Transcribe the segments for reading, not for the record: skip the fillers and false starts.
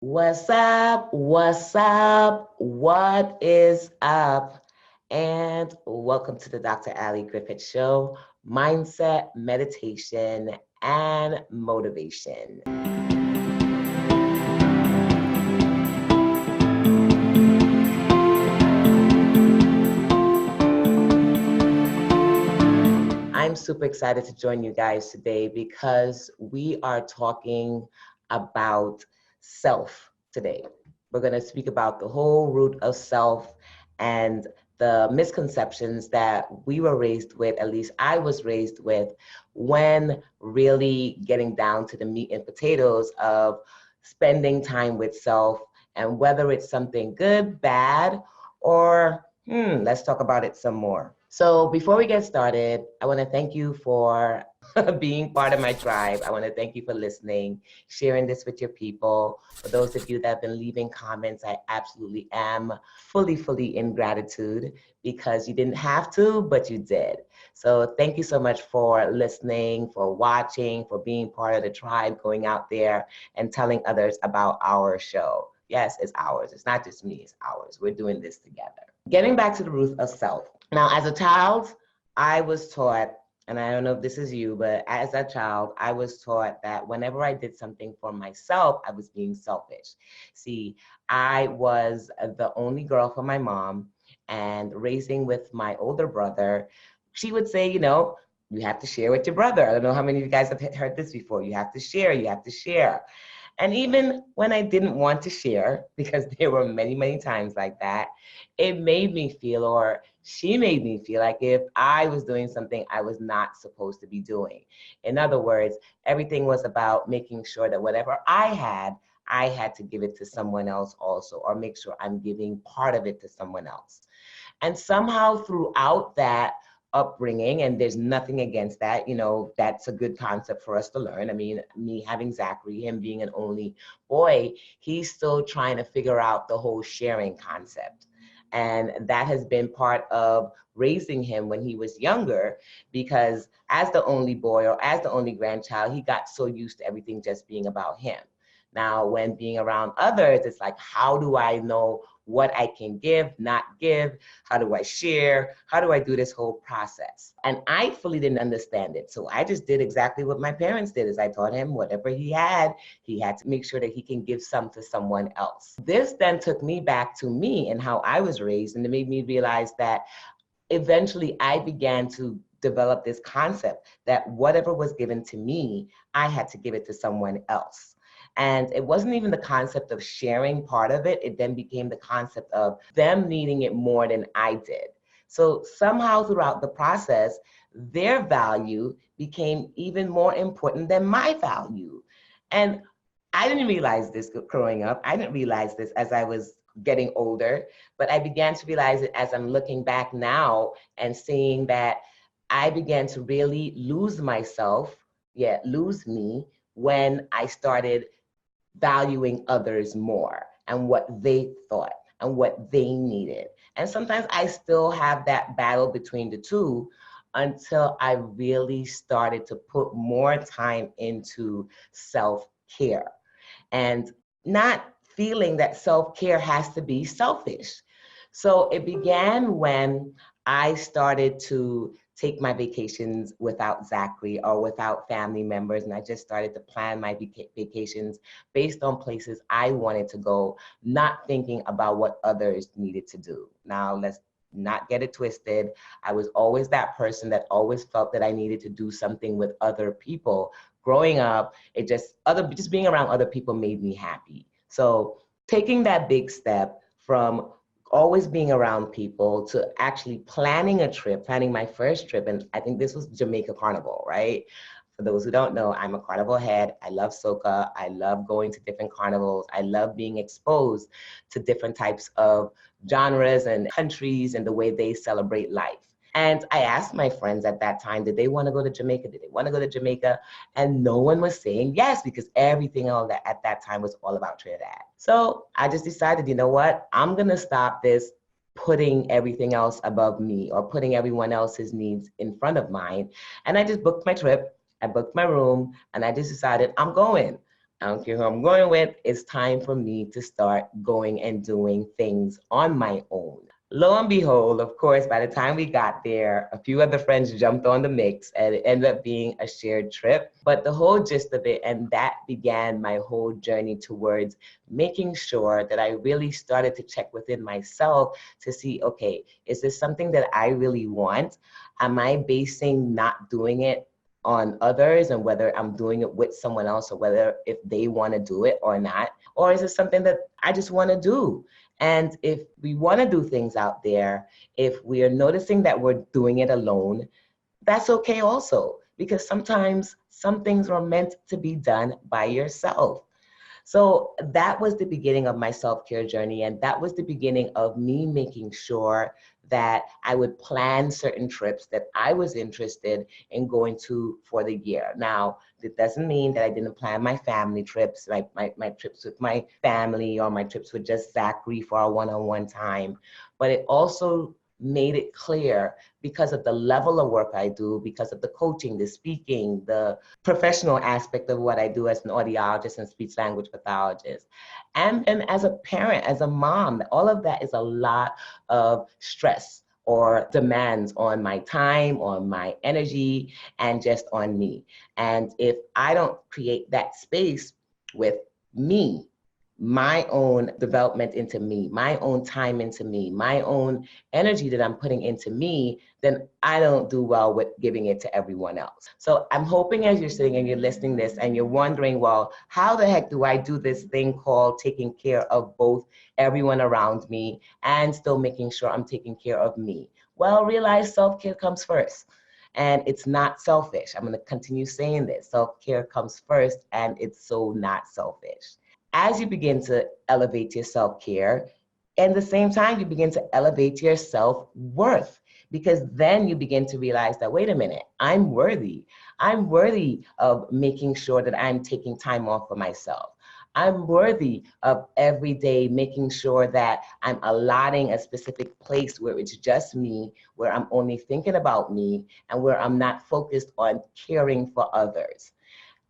What's up? What's up? What is up? And welcome to the Dr. Ali Griffith Show, Mindset, Meditation, and Motivation. I'm super excited to join you guys today because we are talking about self today. We're going to speak about the whole root of self and the misconceptions that we were raised with, at least I was raised with, when really getting down to the meat and potatoes of spending time with self and whether it's something good, bad, or let's talk about it some more. So before we get started, I want to thank you for being part of my tribe. I want to thank you for listening, sharing this with your people. For those of you that have been leaving comments, I absolutely am fully in gratitude because you didn't have to, but you did. So thank you so much for listening, for watching, for being part of the tribe, going out there and telling others about our show. Yes, it's ours. It's not just me, it's ours. We're doing this together. Getting back to the root of self. Now, as a child, I was taught, and I don't know if this is you, but as a child, I was taught that whenever I did something for myself, I was being selfish. See, I was the only girl for my mom, and raising with my older brother, she would say, you have to share with your brother. I don't know how many of you guys have heard this before. You have to share, you have to share. And even when I didn't want to share, because there were many times like that, it made me feel, or she made me feel like if I was doing something I was not supposed to be doing. In other words, everything was about making sure that whatever I had to give it to someone else also, or make sure I'm giving part of it to someone else. And somehow throughout that upbringing, and there's nothing against that, that's a good concept for us to learn. I mean, me having Zachary, him being an only boy, he's still trying to figure out the whole sharing concept. And that has been part of raising him when he was younger, because as the only boy or as the only grandchild, he got so used to everything just being about him. Now, when being around others, it's like, how do I know what I can give, not give? How do I share? How do I do this whole process? And I fully didn't understand it. So I just did exactly what my parents did, is I taught him whatever he had to make sure that he can give some to someone else. This then took me back to me and how I was raised, and it made me realize that eventually I began to develop this concept that whatever was given to me, I had to give it to someone else. And it wasn't even the concept of sharing part of it. It then became the concept of them needing it more than I did. So somehow throughout the process, their value became even more important than my value. And I didn't realize this growing up. I didn't realize this as I was getting older, but I began to realize it as I'm looking back now and seeing that I began to really lose myself, lose me, when I started valuing others more and what they thought and what they needed. And sometimes I still have that battle between the two until I really started to put more time into self-care and not feeling that self-care has to be selfish. So it began when I started to take my vacations without Zachary or without family members. And I just started to plan my vacations based on places I wanted to go, not thinking about what others needed to do. Now, let's not get it twisted. I was always that person that always felt that I needed to do something with other people. Growing up, just being around other people made me happy. So taking that big step from always being around people to actually planning my first trip. And I think this was Jamaica Carnival, right? For those who don't know, I'm a carnival head. I love soca. I love going to different carnivals. I love being exposed to different types of genres and countries and the way they celebrate life. And I asked my friends at that time, did they want to go to Jamaica? Did they want to go to Jamaica? And no one was saying yes, because everything else at that time was all about Trinidad. So I just decided, you know what? I'm going to stop this putting everything else above me or putting everyone else's needs in front of mine. And I just booked my trip. I booked my room, and I just decided I'm going. I don't care who I'm going with. It's time for me to start going and doing things on my own. Lo and behold, of course, by the time we got there, a few other friends jumped on the mix and it ended up being a shared trip. But the whole gist of it, and that began my whole journey towards making sure that I really started to check within myself to see, okay, is this something that I really want? Am I basing not doing it on others and whether I'm doing it with someone else or whether if they want to do it or not? Or is it something that I just want to do? And if we want to do things out there, if we are noticing that we're doing it alone, that's okay also, because sometimes some things are meant to be done by yourself. So that was the beginning of my self-care journey. And that was the beginning of me making sure that I would plan certain trips that I was interested in going to for the year. Now, it doesn't mean that I didn't plan my family trips, like my trips with my family or my trips with just Zachary for our one-on-one time. But it also made it clear, because of the level of work I do, because of the coaching, the speaking, the professional aspect of what I do as an audiologist and speech language pathologist. And as a parent, as a mom, all of that is a lot of stress or demands on my time, on my energy, and just on me. And if I don't create that space with me, my own development into me, my own time into me, my own energy that I'm putting into me, then I don't do well with giving it to everyone else. So I'm hoping as you're sitting and you're listening this and you're wondering, well, how the heck do I do this thing called taking care of both everyone around me and still making sure I'm taking care of me? Well, realize self-care comes first. And it's not selfish. I'm going to continue saying this. Self-care comes first, and it's so not selfish. As you begin to elevate your self-care, at the same time, you begin to elevate your self-worth, because then you begin to realize that, wait a minute, I'm worthy. I'm worthy of making sure that I'm taking time off for myself. I'm worthy of every day making sure that I'm allotting a specific place where it's just me, where I'm only thinking about me, and where I'm not focused on caring for others.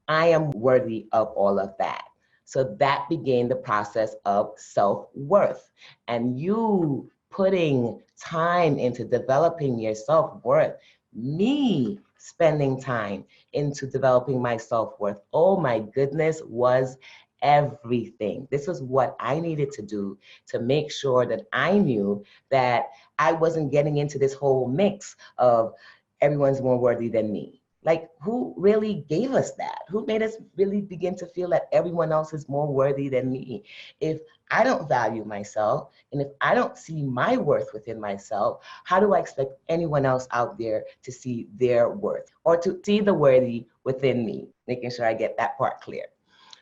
I am worthy of all of that. So that began the process of self-worth. And you putting time into developing your self-worth, me spending time into developing my self-worth, oh my goodness, was everything. This is what I needed to do to make sure that I knew that I wasn't getting into this whole mix of everyone's more worthy than me. Like, who really gave us that? Who made us really begin to feel that everyone else is more worthy than me? If I don't value myself, and if I don't see my worth within myself, how do I expect anyone else out there to see their worth or to see the worthy within me? Making sure I get that part clear.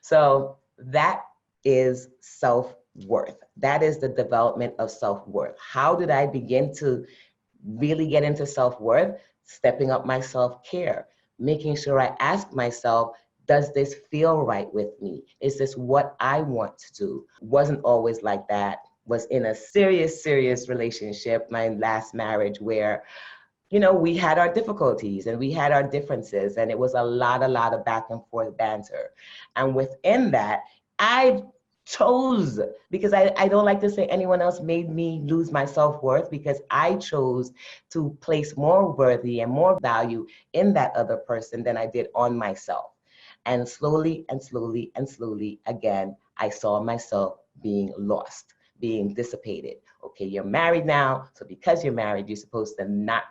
So that is self-worth. That is the development of self-worth. How did I begin to really get into self-worth? Stepping up my self-care, making sure I ask myself, does this feel right with me? Is this what I want to do? Wasn't always like that. Was in a serious relationship, my last marriage, where, you know, we had our difficulties and we had our differences, and it was a lot of back and forth banter. And within that, I chose, because I don't like to say anyone else made me lose my self-worth, because I chose to place more worthy and more value in that other person than I did on myself. And slowly and slowly and slowly, again, I saw myself being lost, being dissipated. Okay, you're married now, so because you're married, you're supposed to not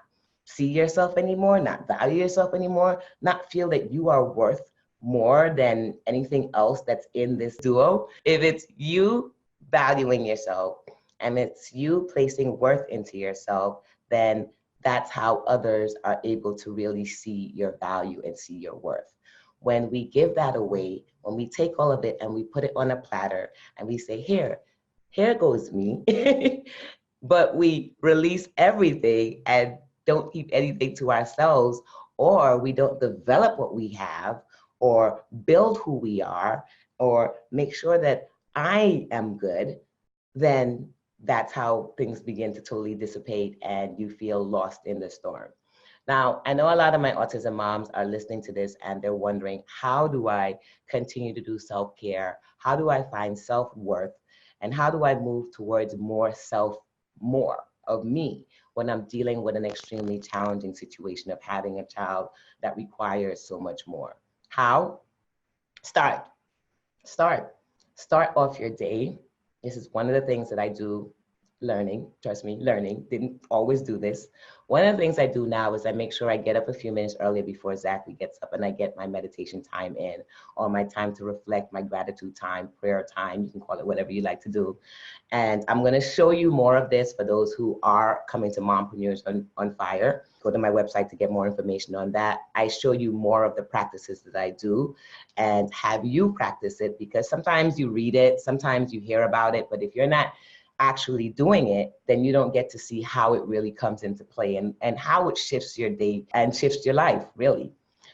see yourself anymore, not value yourself anymore, not feel that you are worth more than anything else that's in this duo. If it's you valuing yourself and it's you placing worth into yourself, then that's how others are able to really see your value and see your worth. When we give that away, when we take all of it and we put it on a platter and we say, here goes me, but we release everything and don't keep anything to ourselves, or we don't develop what we have, or build who we are, or make sure that I am good, then that's how things begin to totally dissipate and you feel lost in the storm. Now, I know a lot of my autism moms are listening to this and they're wondering, how do I continue to do self-care? How do I find self-worth? And how do I move towards more of me when I'm dealing with an extremely challenging situation of having a child that requires so much more? How? Start. Start. Start off your day. This is one of the things that I do, learning, trust me, learning, didn't always do this. One of the things I do now is I make sure I get up a few minutes earlier before Zachary gets up, and I get my meditation time in, or my time to reflect, my gratitude time, prayer time, you can call it whatever you like to do. And I'm gonna show you more of this for those who are coming to Mompreneurs on Fire. Go to my website to get more information on that. I show you more of the practices that I do and have you practice it, because sometimes you read it, sometimes you hear about it, but if you're not actually doing it, then you don't get to see how it really comes into play and how it shifts your day and shifts your life, really.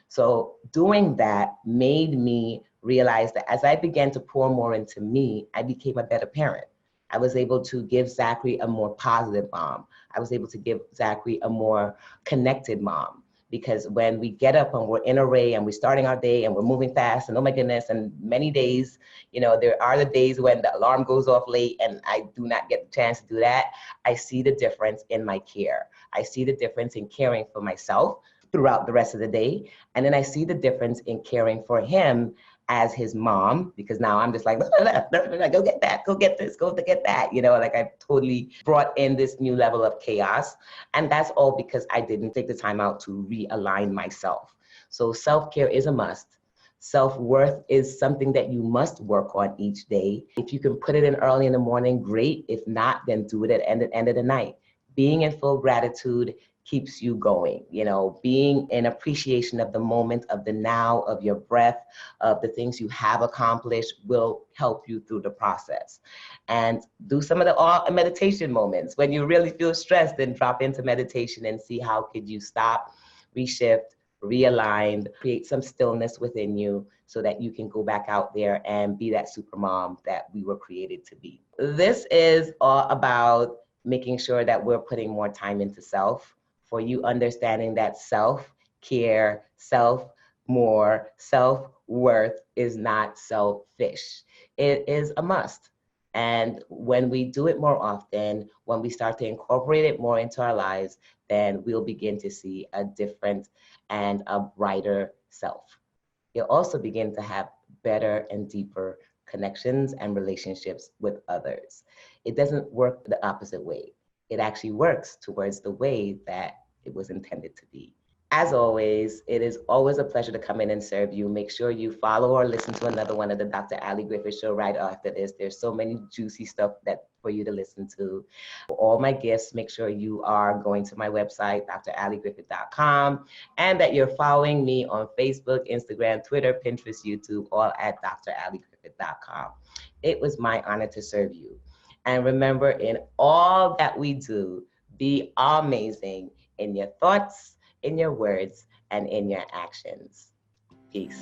So doing that made me realize that as I began to pour more into me, I became a better parent. I was able to give Zachary a more positive mom. I was able to give Zachary a more connected mom. Because when we get up and we're in array and we're starting our day and we're moving fast and oh my goodness, and many days, you know, there are the days when the alarm goes off late and I do not get the chance to do that. I see the difference in my care. I see the difference in caring for myself throughout the rest of the day. And then I see the difference in caring for him as his mom, because now I'm just like, go get that, go get this, go to get that. You know, like I've totally brought in this new level of chaos. And that's all because I didn't take the time out to realign myself. So self-care is a must. Self-worth is something that you must work on each day. If you can put it in early in the morning, great. If not, then do it at the end of the night. Being in full gratitude keeps you going, you know, being in appreciation of the moment, of the now, of your breath, of the things you have accomplished will help you through the process. And do some of the meditation moments. When you really feel stressed, then drop into meditation and see how could you stop, reshift, realign, create some stillness within you so that you can go back out there and be that super mom that we were created to be. This is all about making sure that we're putting more time into self, for you understanding that self-care, self-worth is not selfish. It is a must. And when we do it more often, when we start to incorporate it more into our lives, then we'll begin to see a different and a brighter self. You'll also begin to have better and deeper connections and relationships with others. It doesn't work the opposite way. It actually works towards the way that it was intended to be. As always, it is always a pleasure to come in and serve you. Make sure you follow or listen to another one of the Dr. Ali Griffith show right after this. There's so many juicy stuff that for you to listen to. For all my guests, make sure you are going to my website, dralligriffith.com, and that you're following me on Facebook, Instagram, Twitter, Pinterest, YouTube, all at dralligriffith.com. It was my honor to serve you. And remember, in all that we do, be amazing in your thoughts, in your words, and in your actions. Peace.